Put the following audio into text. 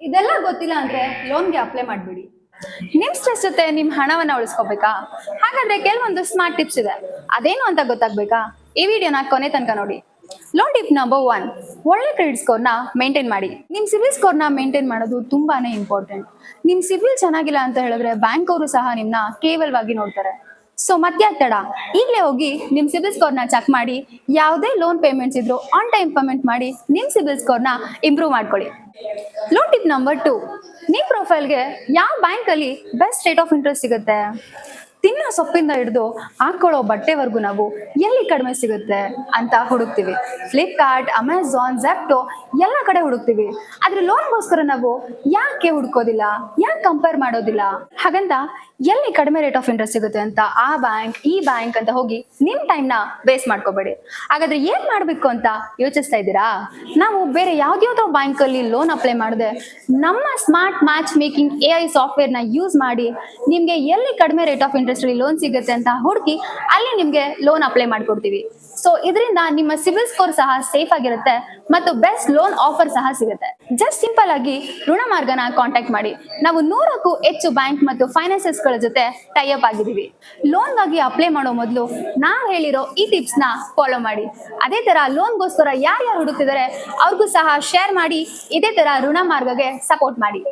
ಇದೆಲ್ಲ ಗೊತ್ತಿಲ್ಲ ಅಂದ್ರೆ ಲೋನ್ಗೆ ಅಪ್ಲೈ ಮಾಡ್ಬಿಡಿ. ನಿಮ್ ಸ್ಟ್ರೆಸ್ ಜೊತೆ ನಿಮ್ ಹಣವನ್ನ ಉಳಿಸ್ಕೋಬೇಕಾ? ಹಾಗಾದ್ರೆ ಕೆಲವೊಂದು ಸ್ಮಾರ್ಟ್ ಟಿಪ್ಸ್ ಇದೆ, ಅದೇನು ಅಂತ ಗೊತ್ತಾಗ್ಬೇಕಾ? ಈ ವಿಡಿಯೋನ ಕೊನೆ ತನಕ ನೋಡಿ. ಲೋನ್ ಟಿಪ್ ನಂಬರ್ 1, ಒಳ್ಳೆ ಕ್ರೆಡಿಟ್ ಸ್ಕೋರ್ನ ಮೇಂಟೈನ್ ಮಾಡಿ. ನಿಮ್ ಸಿಬಿಲ್ ಸ್ಕೋರ್ನ ಮೇಂಟೈನ್ ಮಾಡೋದು ತುಂಬಾನೇ ಇಂಪಾರ್ಟೆಂಟ್. ನಿಮ್ ಸಿಬಿಲ್ ಚೆನ್ನಾಗಿಲ್ಲ ಅಂತ ಹೇಳಿದ್ರೆ ಬ್ಯಾಂಕ್ ಅವರು ಸಹ ನಿಮ್ನ ಕೇವಲವಾಗಿ ನೋಡ್ತಾರೆ. ಸೊ ಮತ್ತ್ಯಾಕ್ ತಡ, ಈಗಲೇ ಹೋಗಿ ನಿಮ್ ಸಿಬಿಲ್ ಸ್ಕೋರ್ನ ಚೆಕ್ ಮಾಡಿ. ಯಾವುದೇ ಲೋನ್ ಪೇಮೆಂಟ್ಸ್ ಇದ್ರು ಆನ್ ಟೈಮ್ ಪೇಮೆಂಟ್ ಮಾಡಿ ನಿಮ್ ಸಿಬಿಲ್ ಸ್ಕೋರ್ನ ಇಂಪ್ರೂವ್ ಮಾಡ್ಕೊಳ್ಳಿ. ಲೋನ್ ಟಿಪ್ ನಂಬರ್ 2, ನಿಮ್ ಪ್ರೊಫೈಲ್ಗೆ ಯಾವ ಬ್ಯಾಂಕ್ ಅಲ್ಲಿ ಬೆಸ್ಟ್ ರೇಟ್ ಆಫ್ ಇಂಟ್ರೆಸ್ಟ್ ಸಿಗುತ್ತೆ? ತಿನ್ನೋ ಸೊಪ್ಪಿಂದ ಹಿಡಿದು ಹಾಕೊಳ್ಳೋ ಬಟ್ಟೆವರೆಗೂ ನಾವು ಎಲ್ಲಿ ಕಡಿಮೆ ಸಿಗುತ್ತೆ ಅಂತ ಹುಡುಕ್ತಿವಿ. ಫ್ಲಿಪ್ಕಾರ್ಟ್, ಅಮೆಝಾನ್, ಝೆಪ್ಟೋ ಎಲ್ಲ ಕಡೆ ಹುಡುಕ್ತಿವಿ. ಆದ್ರೆ ಲೋನ್ಗೋಸ್ಕರ ನಾವು ಯಾಕೆ ಹುಡ್ಕೋದಿಲ್ಲ, ಯಾಕೆ ಕಂಪೇರ್ ಮಾಡೋದಿಲ್ಲ? ಹಾಗಂತ ಎಲ್ಲಿ ಕಡಿಮೆ ರೇಟ್ ಆಫ್ ಇಂಟ್ರೆಸ್ಟ್ ಸಿಗುತ್ತೆ ಅಂತ ಆ ಬ್ಯಾಂಕ್ ಈ ಬ್ಯಾಂಕ್ ಅಂತ ಹೋಗಿ ನಿಮ್ ಟೈಮ್ನ ವೇಸ್ಟ್ ಮಾಡ್ಕೋಬೇಡಿ. ಹಾಗಾದ್ರೆ ಏನ್ ಮಾಡ್ಬೇಕು ಅಂತ ಯೋಚಿಸ್ತಾ ಇದ್ದೀರಾ? ನಾವು ಬೇರೆ ಯಾವ್ದ್ಯಾವ್ದೋ ಬ್ಯಾಂಕ್ ಅಲ್ಲಿ ಲೋನ್ ಅಪ್ಲೈ ಮಾಡದೆ ನಮ್ಮ ಸ್ಮಾರ್ಟ್ ಮ್ಯಾಚ್ ಮೇಕಿಂಗ್ AI ಸಾಫ್ಟ್ವೇರ್ನ ಯೂಸ್ ಮಾಡಿ ನಿಮ್ಗೆ ಎಲ್ಲಿ ಕಡಿಮೆ ರೇಟ್ ಆಫ್ ಇಂಟ್ರೆಸ್ಟ್ ಅಲ್ಲಿ ಲೋನ್ ಸಿಗುತ್ತೆ ಅಂತ ಹುಡುಕಿ ಅಲ್ಲಿ ನಿಮ್ಗೆ ಲೋನ್ ಅಪ್ಲೈ ಮಾಡ್ಕೊಡ್ತೀವಿ. ಸೊ ಇದರಿಂದ ನಿಮ್ಮ ಸಿಬಿಲ್ ಸ್ಕೋರ್ ಸಹ ಸೇಫ್ ಆಗಿರುತ್ತೆ ಮತ್ತು ಬೆಸ್ಟ್ ಲೋನ್ ಆಫರ್ ಸಹ ಸಿಗುತ್ತೆ. ಜಸ್ಟ್ ಸಿಂಪಲ್ ಆಗಿ ಋಣ ಮಾರ್ಗನ ಕಾಂಟ್ಯಾಕ್ಟ್ ಮಾಡಿ. ನಾವು 100ಕ್ಕೂ ಹೆಚ್ಚು ಬ್ಯಾಂಕ್ ಮತ್ತು ಫೈನಾನ್ಸಸ್ ಗಳ ಜೊತೆ ಟೈ ಅಪ್ ಆಗಿದ್ದೀವಿ. ಲೋನ್ಗಾಗಿ ಅಪ್ಲೈ ಮಾಡೋ ಮೊದಲು ನಾವು ಹೇಳಿರೋ ಈ ಟಿಪ್ಸ್ ನ ಫಾಲೋ ಮಾಡಿ. ಅದೇ ತರ ಲೋನ್ಗೋಸ್ಕರ ಯಾರ್ಯಾರು ಹುಡುಕ್ತಿದ್ದಾರೆ ಅವ್ರಿಗೂ ಸಹ ಶೇರ್ ಮಾಡಿ. ಇದೇ ತರ ಋಣ ಮಾರ್ಗಗೆ ಸಪೋರ್ಟ್ ಮಾಡಿ.